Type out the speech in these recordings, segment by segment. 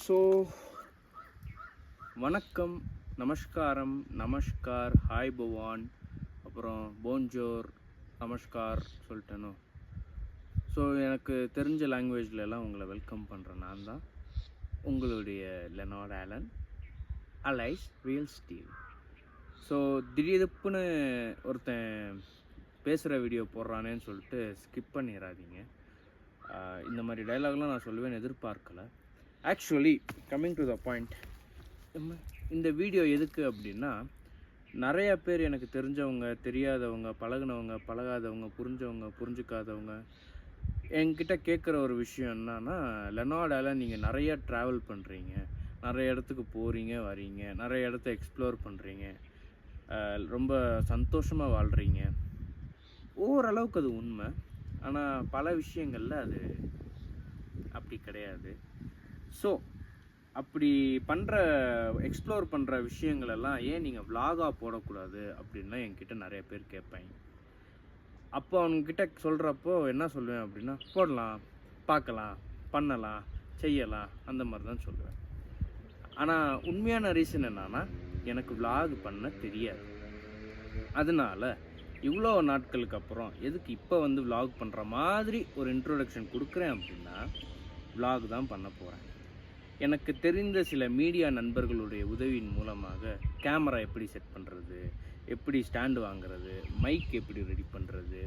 So வணக்கம், நமஸ்காரம், நமஸ்கார், hi பவான், அப்புறம் போன்ஜோர், நமஸ்கார் சொல்லிட்டேனோ. ஸோ எனக்கு தெரிஞ்ச லாங்குவேஜ்லலாம் உங்களை வெல்கம் பண்ணுறேன். நான் தான் உங்களுடைய Leonard Allen Alice real steel. So திடீர்னு ஒருத்தன் பேசுகிற வீடியோ போடுறானேன்னு சொல்லிட்டு ஸ்கிப் பண்ணிடாதீங்க. இந்த மாதிரி டைலாக்லாம் நான் சொல்லுவேன்னு எதிர்பார்க்கலை. Actually coming to the point, இந்த வீடியோ எதுக்கு அப்படின்னா, நிறையா பேர் எனக்கு தெரிஞ்சவங்க, தெரியாதவங்க, பழகினவங்க, பழகாதவங்க, புரிஞ்சவங்க, புரிஞ்சுக்காதவங்க என்கிட்ட கேட்குற ஒரு விஷயம் என்னன்னா, லெனார்ட் ஆலன் நீங்கள் நிறையா ட்ராவல் பண்ணுறீங்க, நிறைய இடத்துக்கு போகிறீங்க, வரீங்க, நிறைய இடத்த எக்ஸ்ப்ளோர் பண்ணுறீங்க, ரொம்ப சந்தோஷமாக வாழ்கிறீங்க. ஓரளவுக்கு அது உண்மை. ஆனால் பல விஷயங்களில் அது அப்படி கிடையாது. ஸோ அப்படி பண்ணுற எக்ஸ்ப்ளோர் பண்ணுற விஷயங்களெல்லாம் ஏன் நீங்கள் விலாகாக போடக்கூடாது அப்படின்லாம் என்கிட்ட நிறைய பேர் கேட்பாங்க. அப்போ அவங்கக்கிட்ட சொல்கிறப்போ என்ன சொல்லுவேன் அப்படின்னா, போடலாம், பார்க்கலாம், பண்ணலாம், செய்யலாம், அந்த மாதிரி தான் சொல்லுவேன். ஆனால் உண்மையான ரீசன் என்னன்னா, எனக்கு விலாக் பண்ண தெரியாது. அதனால இவ்வளோ நாட்களுக்கு அப்புறம் எதுக்கு இப்போ வந்து விலாக் பண்ணுற மாதிரி ஒரு இன்ட்ரோடக்ஷன் கொடுக்குறேன் அப்படின்னா, விலாக் தான் பண்ண போகிறேன். எனக்கு தெரிந்த சில மீடியா நண்பர்களுடைய உதவியின் மூலமாக கேமரா எப்படி செட் பண்ணுறது, எப்படி ஸ்டாண்டு வாங்குறது, மைக் எப்படி ரெடி பண்ணுறது,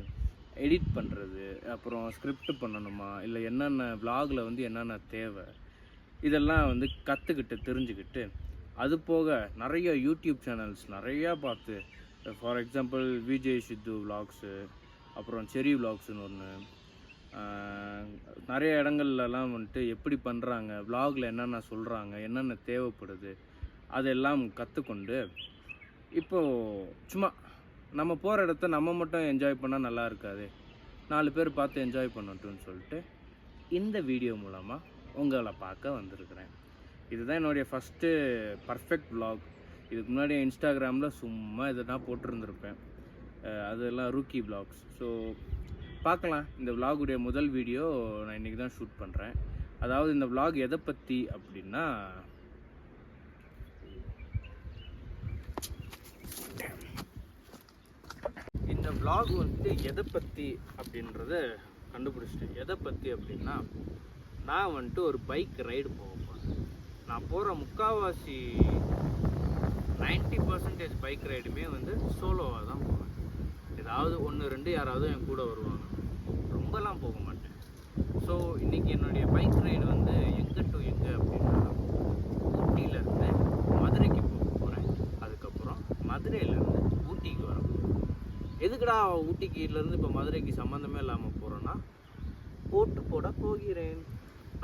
எடிட் பண்ணுறது, அப்புறம் ஸ்கிரிப்ட் பண்ணணுமா, இல்லை என்னென்ன விலாகில் வந்து என்னென்ன தேவை, இதெல்லாம் வந்து கற்றுக்கிட்டு தெரிஞ்சுக்கிட்டு, அது போக நிறைய யூடியூப் சேனல்ஸ் நிறையா பார்த்து, ஃபார் எக்ஸாம்பிள் விஜய் சித்து விலாக்ஸு, அப்புறம் செரி விலாக்ஸுன்னு ஒன்று, நிறைய இடங்கள்லாம் வந்துட்டு எப்படி பண்ணுறாங்க, விலாகில் என்னென்ன சொல்கிறாங்க, என்னென்ன தேவைப்படுது, அதெல்லாம் கற்றுக்கொண்டு இப்போது சும்மா நம்ம போகிற இடத்த நம்ம மட்டும் என்ஜாய் பண்ணால் நல்லா இருக்காது, 4 பேர் பார்த்து என்ஜாய் பண்ணட்டும்னு சொல்லிட்டு இந்த வீடியோ மூலமாக உங்களை பார்க்க வந்திருக்கிறேன். இதுதான் என்னுடைய ஃபஸ்ட்டு பர்ஃபெக்ட் விலாக். இதுக்கு முன்னாடி இன்ஸ்டாகிராமில் சும்மா எதுனா போட்டிருந்துருப்பேன், அதெல்லாம் ரூக்கி விலாக்ஸ். ஸோ பார்க்கலாம். இந்த விலாகுடைய முதல் வீடியோ நான் இன்றைக்கி தான் ஷூட் பண்ணுறேன். அதாவது இந்த விலாக் எதை பற்றி அப்படின்னா, இந்த விலாக் வந்து எதை பற்றி அப்படின்றத கண்டுபிடிச்சிட்டேன். எதை பற்றி அப்படின்னா, நான் வந்துட்டு ஒரு பைக் ரைடு போக போகிறேன். நான் போகிற முக்கால்வாசி 90% பைக் ரைடுமே வந்து சோலோவாக தான் போவேன். ஏதாவது 1-2 யாராவது என் கூட வருவாங்க, ரொம்பலாம் போக மாட்டேன். ஸோ இன்றைக்கி என்னுடைய பைக் ரைடு வந்து எங்கே டு எங்கே அப்படின்னா, ஊட்டியிலேருந்து மதுரைக்கு போக போகிறேன். அதுக்கப்புறம் மதுரையிலேருந்து ஊட்டிக்கு வர போகிறேன். எதுக்குடா ஊட்டிக்கிலேருந்து இப்போ மதுரைக்கு சம்மந்தமே இல்லாமல் போகிறோன்னா, ஓட்டு போட போகிறேன்.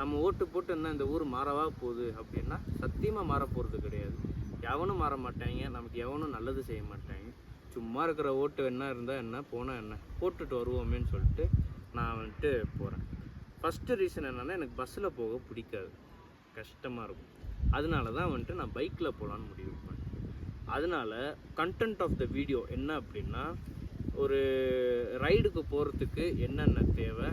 நம்ம ஓட்டு போட்டு என்ன இந்த ஊர் மாறவா போகுது அப்படின்னா, சத்தியமாக மாற போகிறது கிடையாது. எவனும் மாற மாட்டாங்க, நமக்கு எவனும் நல்லது செய்ய மாட்டாங்க. சும்மா இருக்கிற ஓட்டு என்ன இருந்தால் என்ன, போனால் என்ன, போட்டுட்டு வருவோமேன்னு சொல்லிட்டு நான் வந்துட்டு போகிறேன். ஃபஸ்ட்டு ரீசன் என்னென்னா, எனக்கு பஸ்ஸில் போக பிடிக்காது, கஷ்டமாக இருக்கும். அதனால தான் வந்துட்டு நான் பைக்கில் போகலான்னு முடிவு பண்ணேன். அதனால் கண்டென்ட் ஆஃப் த வீடியோ என்ன அப்படின்னா, ஒரு ரைடுக்கு போகிறதுக்கு என்னென்ன தேவை,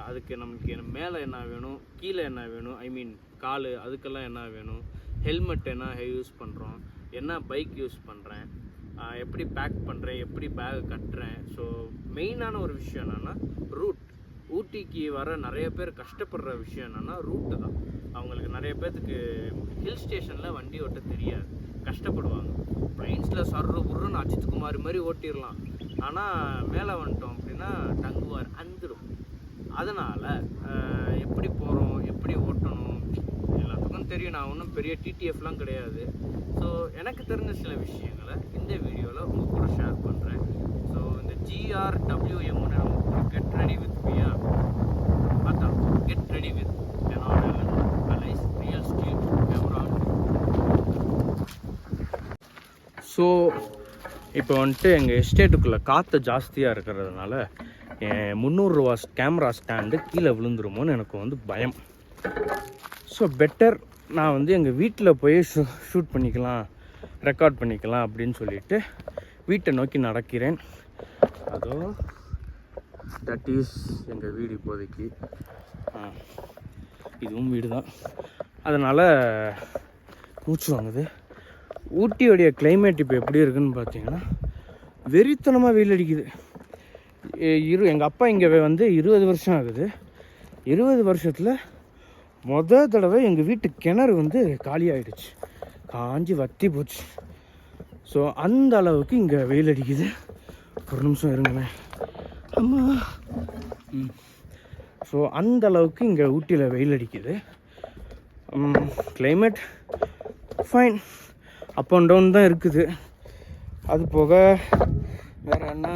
அதுக்கு நமக்கு மேலே என்ன வேணும், கீழே என்ன வேணும், ஐ மீன் கால், அதுக்கெல்லாம் என்ன வேணும், ஹெல்மெட் என்ன யூஸ் பண்ணுறோம், என்ன பைக் யூஸ் பண்ணுறேன், எப்படி பேக் பண்ணுறேன், எப்படி பேக் கட்டுறேன். ஸோ மெயினான ஒரு விஷயம் என்னென்னா ரூட். ஊட்டிக்கு வர நிறைய பேர் கஷ்டப்படுற விஷயம் என்னென்னா ரூட்டு தான். அவங்களுக்கு நிறைய பேர்த்துக்கு ஹில் ஸ்டேஷனில் வண்டி ஓட்ட தெரியாது, கஷ்டப்படுவாங்க. ட்ரெயின்ஸில் சர்ரு புர்ருன்னு அஜித்குமார் மாதிரி ஓட்டிடலாம், ஆனால் மேலே வந்துட்டோம் அப்படின்னா டங்குவார் அந்துடும். அதனால் எப்படி போகிறோம், எப்படி ஓட்டணும் எல்லாத்துக்கும் தெரியும். நான் ஒன்றும் பெரிய டிடிஎஃப்லாம் கிடையாது. ஸோ எனக்கு தெரிஞ்ச சில விஷயங்களை இந்த வீடியோவில் உங்கள் கூட ஷேர் பண்ணுறேன். ஸோ இந்த GRWMன்னு நம்ம கெட் ரெடி வித் மியா, அதான் get ready with Leonard Allen Alice real steel camera. So இப்போ வந்துட்டு எங்கள் எஸ்டேட்டுக்குள்ளே காற்று ஜாஸ்தியாக இருக்கிறதுனால என் 300 ரூபா கேமரா ஸ்டாண்டு கீழே விழுந்துருமோன்னு எனக்கு வந்து பயம். ஸோ பெட்டர் நான் வந்து எங்கள் வீட்டில் போய் ஷூட் பண்ணிக்கலாம், ரெக்கார்ட் பண்ணிக்கலாம் அப்படின்னு சொல்லிட்டு வீட்டை நோக்கி நடக்கிறேன். அதோ தட் இஸ் எங்கள் வீடு இப்போதைக்கு. இதுவும் வீடு தான். அதனால் மூச்சு வாங்குது. ஊட்டியோடைய கிளைமேட் இப்போ எப்படி இருக்குதுன்னு பார்த்தீங்கன்னா வெறித்தனமாக வெயில் அடிக்குது. எங்கள் அப்பா இங்கே வந்து 20 வருஷம் ஆகுது. 20 வருஷத்தில் தடவை எங்கள் வீட்டு கிணறு வந்து காலியாகிடுச்சு, காஞ்சி வற்றி போச்சு. ஸோ அந்த அளவுக்கு இங்கே வெயில் அடிக்குது. ஒரு நிமிஷம் இருங்கண்ணே. அம்மா. ஸோ அந்த அளவுக்கு இங்கே ஊட்டியில் வெயில் அடிக்குது. Climate fine, up and down தான் இருக்குது. அது போக வேறு என்ன,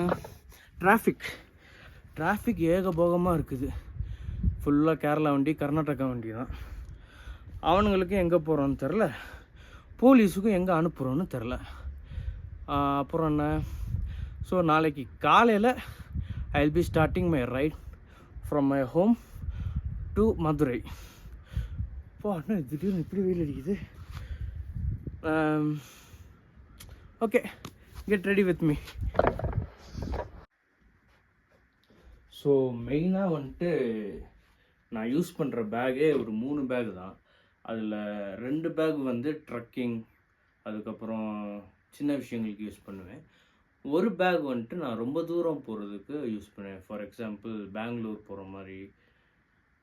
டிராஃபிக் ஏகபோகமாக இருக்குது. ஃபுல்லாக கேரளா வண்டி, கர்நாடகா வண்டி தான். அவனுங்களுக்கு எங்கே போகிறோன்னு தெரில, போலீஸுக்கும் எங்கே அனுப்புகிறோன்னு தெரில. அப்புறம் என்ன, ஸோ நாளைக்கு காலையில் I will be starting my ride from my home to Madurai. அண்ணா திடீர்னு இப்படி வெயில் அடிக்குது. Okay, get ready with me. So மெயினாக வந்துட்டு நான் யூஸ் பண்ணுற பேக்கே ஒரு 3 பேக் தான். அதில் 2 பேக் வந்து ட்ரக்கிங், அதுக்கப்புறம் சின்ன விஷயங்களுக்கு யூஸ் பண்ணுவேன். ஒரு பேக் வந்துட்டு நான் ரொம்ப தூரம் போகிறதுக்கு யூஸ் பண்ணுவேன். ஃபார் எக்ஸாம்பிள் பெங்களூர் போகிற மாதிரி,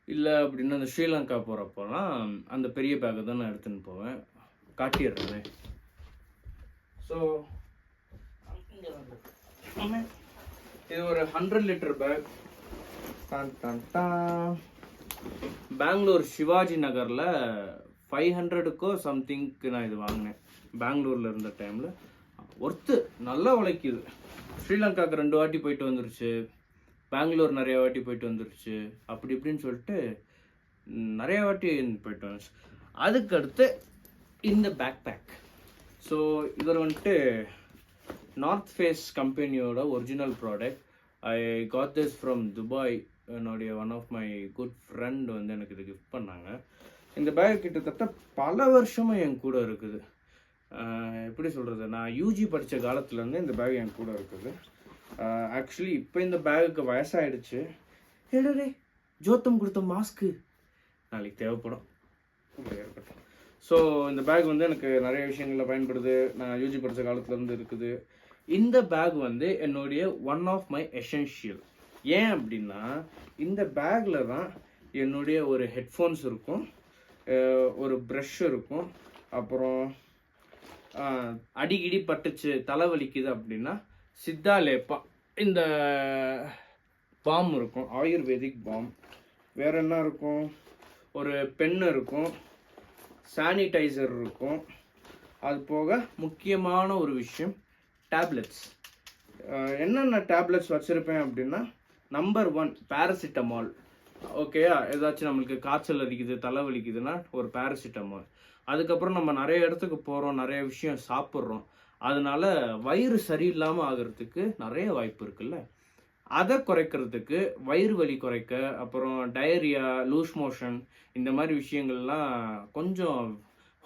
இல்லை அப்படின்னா அந்த ஸ்ரீலங்கா போகிறப்போலாம் அந்த பெரிய பேக்கை தான் நான் எடுத்துன்னு போவேன். காட்டிடுறேன். ஸோ இது ஒரு 100 லிட்டர் பேக். பெங்களூர் சிவாஜி நகரில் 500க்கோ சம்திங்க்கு நான் இது வாங்கினேன். பெங்களூரில் இருந்த டைமில் ஒர்த்து, நல்லா உழைக்குது. ஸ்ரீலங்காவுக்கு 2 வாட்டி போயிட்டு வந்துருச்சு, பெங்களூர் நிறைய வாட்டி போயிட்டு வந்துருச்சு, அப்படி இப்படின்னு சொல்லிட்டு நிறைய வாட்டி போயிட்டு வந்துச்சு. அதுக்கடுத்து இந்த பேக். ஸோ இதில் வந்துட்டு நார்த் ஃபேஸ் கம்பெனியோட original product. I got this from Dubai. என்னுடைய one of my good friend வந்து எனக்கு இது கிஃப்ட் பண்ணாங்க. இந்த பேக் கிட்டத்தட்ட பல வருஷமாக என் கூட இருக்குது. எப்படி சொல்கிறது, நான் யூஜி படித்த காலத்துலேருந்து இந்த பேக் என் கூட இருக்குது. ஆக்சுவலி இப்போ இந்த பேகுக்கு வயசாகிடுச்சு. ஏடே ஜோத்தம் கொடுத்த மாஸ்க்கு நாளைக்கு தேவைப்படும். இருக்கட்டும். ஸோ இந்த பேக் வந்து எனக்கு நிறைய விஷயங்களில் பயன்படுது. நான் யூஜி படித்த காலத்துலேருந்து இருக்குது. இந்த பேக் வந்து என்னுடைய ஒன் ஆஃப் மை எசென்ஷியல். ஏன் அப்படின்னா இந்த பேக்கில் தான் என்னுடைய ஒரு ஹெட்ஃபோன்ஸ் இருக்கும், ஒரு ப்ரஷ் இருக்கும், அப்புறம் அடிக்கடி பட்டுச்சு தலைவலிக்குது அப்படின்னா சித்தாலேப்பா இந்த பாம் இருக்கும், ஆயுர்வேதிக் பாம். வேறு என்ன இருக்கும், ஒரு பென்னு இருக்கும், சானிடைசர் இருக்கும். அது போக முக்கியமான ஒரு விஷயம் டேப்லெட்ஸ். என்னென்ன டேப்லெட்ஸ் வச்சுருப்பேன் அப்படின்னா, நம்பர் 1 பேராசிட்டமால். ஓகேயா, ஏதாச்சும் நம்மளுக்கு காய்ச்சல் அடிக்குது, தலைவலிக்குதுன்னா ஒரு பேராசிட்டமால். அதுக்கப்புறம் நம்ம நிறைய இடத்துக்கு போகிறோம், நிறைய விஷயம் சாப்பிட்றோம், அதனால வயிறு சரியில்லாமல் ஆகிறதுக்கு நிறைய வாய்ப்பு இருக்குல்ல. அதை குறைக்கிறதுக்கு, வயிறு வலி குறைக்க, அப்புறம் டயரியா, லூஸ் மோஷன், இந்த மாதிரி விஷயங்கள்லாம் கொஞ்சம்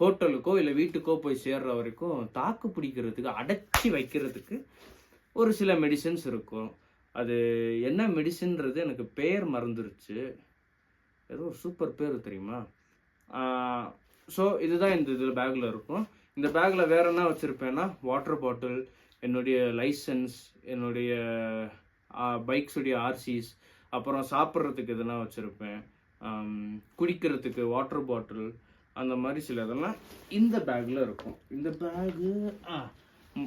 ஹோட்டலுக்கோ இல்லை வீட்டுக்கோ போய் சேர்ற வரைக்கும் தாக்கு பிடிக்கிறதுக்கு, அடைச்சி வைக்கிறதுக்கு ஒரு சில மெடிசன்ஸ் இருக்கும். அது என்ன மெடிசன்றது எனக்கு பேர் மறந்துருச்சு, ஏதோ ஒரு சூப்பர் பேர் தெரியுமா. ஸோ இதுதான் இந்த இதில் பேக்கில் இருக்கும். இந்த பேக்கில் வேறு என்ன வச்சுருப்பேன்னா, வாட்டர் பாட்டில், என்னுடைய லைசன்ஸ், என்னுடைய பைக்ஸுடைய ஆர்சிஸ், அப்புறம் சாப்பிட்றதுக்கு எதுனா வச்சுருப்பேன், குடிக்கிறதுக்கு வாட்டர் பாட்டில், அந்த மாதிரி சில இதெல்லாம் இந்த பேக்கில் இருக்கும். இந்த பேகு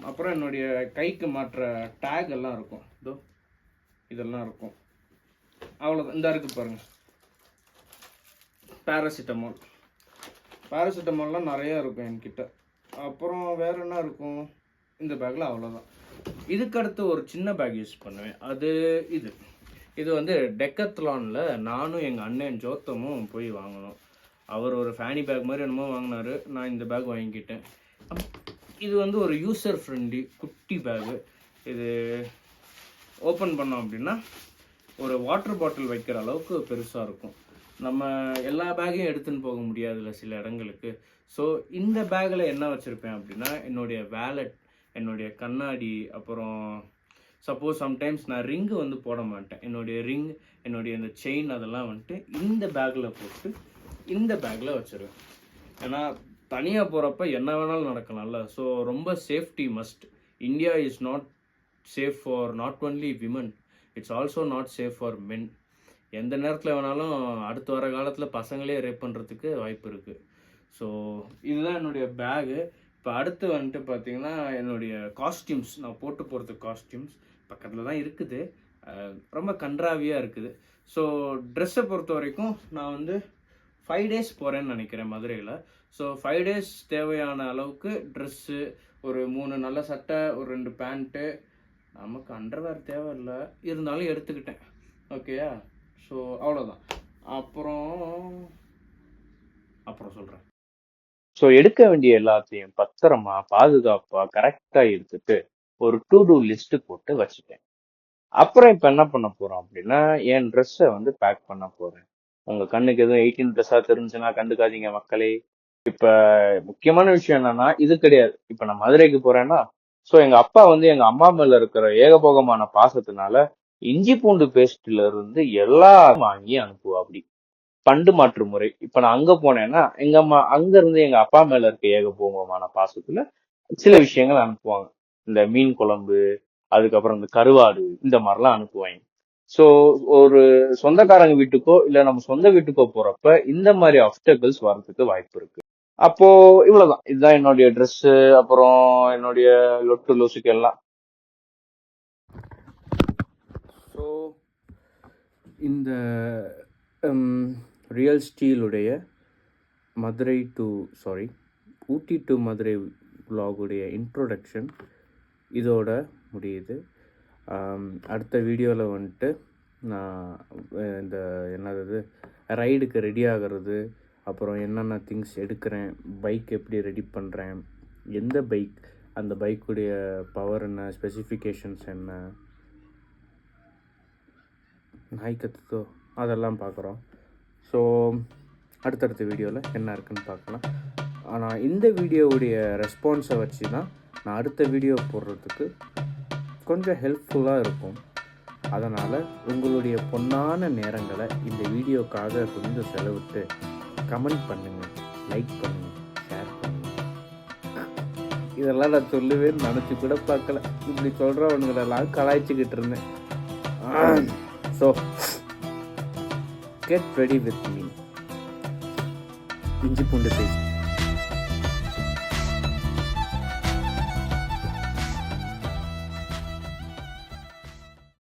அப்புறம் என்னுடைய கைக்கு மாற்ற டேக் எல்லாம் இருக்கும், இதோ இதெல்லாம் இருக்கும். அவ்வளோதான். இந்த இருக்குது பாருங்கள், பேராசிட்டமால்லாம் நிறையா இருக்கும் என்கிட்ட. அப்புறம் வேறு என்ன இருக்கும் இந்த பேக்கில், அவ்வளோதான். இதுக்கடுத்து ஒரு சின்ன பேக் யூஸ் பண்ணுவேன். அது இது வந்து டெக்கத்லானில் நானும் எங்கள் அண்ணன் ஜோத்தமும் போய் வாங்கினோம். அவர் ஒரு ஃபேனி பேக் மாதிரி என்னமோ வாங்கினார், நான் இந்த பேக் வாங்கிக்கிட்டேன். இது வந்து ஒரு யூசர் ஃப்ரெண்ட்லி குட்டி பேகு. இது ஓப்பன் பண்ணோம் அப்படின்னா ஒரு வாட்டர் பாட்டில் வைக்கிற அளவுக்கு பெருசாக இருக்கும். நம்ம எல்லா பேக்கையும் எடுத்துன்னு போக முடியாதுல்ல சில இடங்களுக்கு. ஸோ இந்த பேக்கில் என்ன வச்சுருப்பேன் அப்படின்னா, என்னுடைய வேலட், என்னுடைய கண்ணாடி, அப்புறம் சப்போஸ் சம்டைம்ஸ் நான் ரிங்கு வந்து போட மாட்டேன், என்னுடைய ரிங், என்னுடைய இந்த செயின், அதெல்லாம் வந்துட்டு இந்த பேக்கில் போட்டு இந்த பேக்கில் வச்சுருவேன். ஏன்னா தனியாக போகிறப்ப என்ன வேணாலும் நடக்கலாம்ல. ஸோ ரொம்ப safety must. India is not safe for not only women, it's also not safe for men. எந்த நேரத்தில் வேணாலும் அடுத்து வர காலத்தில் பசங்களே ரேப் பண்ணுறதுக்கு வாய்ப்பு இருக்குது. ஸோ இதுதான் என்னுடைய பேகு. இப்போ அடுத்து வந்துட்டு பார்த்தீங்கன்னா என்னுடைய காஸ்டியூம்ஸ், நான் போட்டு போகிறதுக்கு காஸ்டியூம்ஸ் பக்கத்தில் தான் இருக்குது. ரொம்ப கன்றாவியாக இருக்குது. ஸோ ட்ரெஸ்ஸை பொறுத்த வரைக்கும் நான் வந்து 5 days போகிறேன்னு நினைக்கிறேன் மதுரையில். ஸோ 5 days தேவையான அளவுக்கு ட்ரெஸ்ஸு, ஒரு 3 நல்ல சட்டை, ஒரு 2 பேண்ட்டு, நமக்கு அண்டர்வேர் தேவையில்லை இருந்தாலும் எடுத்துக்கிட்டேன். ஓகேயா? ஸோ அவ்வளோதான். அப்புறம் சொல்கிறேன். ஸோ எடுக்க வேண்டிய எல்லாத்தையும் பத்திரமா பாதுகாப்பாக கரெக்டாக எடுத்துட்டு ஒரு டு டூ லிஸ்ட்டு போட்டு வச்சுட்டேன். அப்புறம் இப்போ என்ன பண்ண போகிறோம் அப்படின்னா, என் ட்ரெஸ்ஸை வந்து பேக் பண்ண போகிறேன். உங்கள் கண்ணுக்கு எதுவும் 18 ட்ரெஸ்ஸாக தெரிஞ்சுன்னா கண்டுக்காதீங்க மக்களே. இப்போ முக்கியமான விஷயம் என்னன்னா இது கிடையாது. இப்போ நான் மதுரைக்கு போகிறேன்னா, ஸோ எங்கள் அப்பா வந்து எங்கள் அம்மா மேலே இருக்கிற ஏகபோகமான பாசத்தினால இஞ்சி பூண்டு பேஸ்ட்ல இருந்து எல்லாம் வாங்கி அனுப்புவா. அப்படி பண்டு மாற்று முறை. இப்ப நான் அங்க போனேன்னா எங்க அம்மா அங்க இருந்து எங்க அப்பா மேல இருக்க ஏகபோகமான பாசத்துல சில விஷயங்கள் அனுப்புவாங்க. இந்த மீன் குழம்பு, அதுக்கப்புறம் இந்த கருவாடு, இந்த மாதிரிலாம் அனுப்புவாங்க. ஸோ ஒரு சொந்தக்காரங்க வீட்டுக்கோ இல்ல நம்ம சொந்த வீட்டுக்கோ போறப்ப இந்த மாதிரி ஆப்ஸ்டக்கிள்ஸ் வர்றதுக்கு வாய்ப்பு இருக்கு. அப்போ இவ்வளவுதான். இதுதான் என்னுடைய ட்ரெஸ், அப்புறம் என்னுடைய லொட்டு லொசுக்கு எல்லாம். ஸோ இந்த ரியல் ஸ்டீலுடைய ஊட்டி டு மதுரை vlog-உடைய இன்ட்ரோடக்ஷன் இதோட முடியுது. அடுத்த வீடியோவில் வந்துட்டு நான் இந்த என்னது ரைடுக்கு ரெடி ஆகிறது, அப்புறம் என்னென்ன திங்ஸ் எடுக்கிறேன், பைக் எப்படி ரெடி பண்ணுறேன், எந்த பைக், அந்த பைக்குடைய பவர் என்ன, ஸ்பெசிஃபிகேஷன்ஸ் என்ன, நாய் கற்றுதோ, அதெல்லாம் பார்க்குறோம். ஸோ அடுத்தடுத்த வீடியோவில் என்ன இருக்குன்னு பார்க்கலாம். ஆனால் இந்த வீடியோவுடைய ரெஸ்பான்ஸை வச்சு தான் நான் அடுத்த வீடியோ போடுறதுக்கு கொஞ்சம் ஹெல்ப்ஃபுல்லாக இருக்கும். அதனால் உங்களுடைய பொன்னான நேரங்களை இந்த வீடியோக்காக கொஞ்சம் செலவிட்டு கமெண்ட் பண்ணுங்கள், லைக் பண்ணுங்கள், ஷேர் பண்ணுங்கள். இதெல்லாம் நான் சொல்லுவேன்னு நினச்சி கூட பார்க்கல. இப்படி சொல்கிறவனுங்களெல்லாம் கலாய்ச்சிக்கிட்டு இருந்தேன். So get ready with me. இஞ்சி பூண்டு பேஸ்ட்.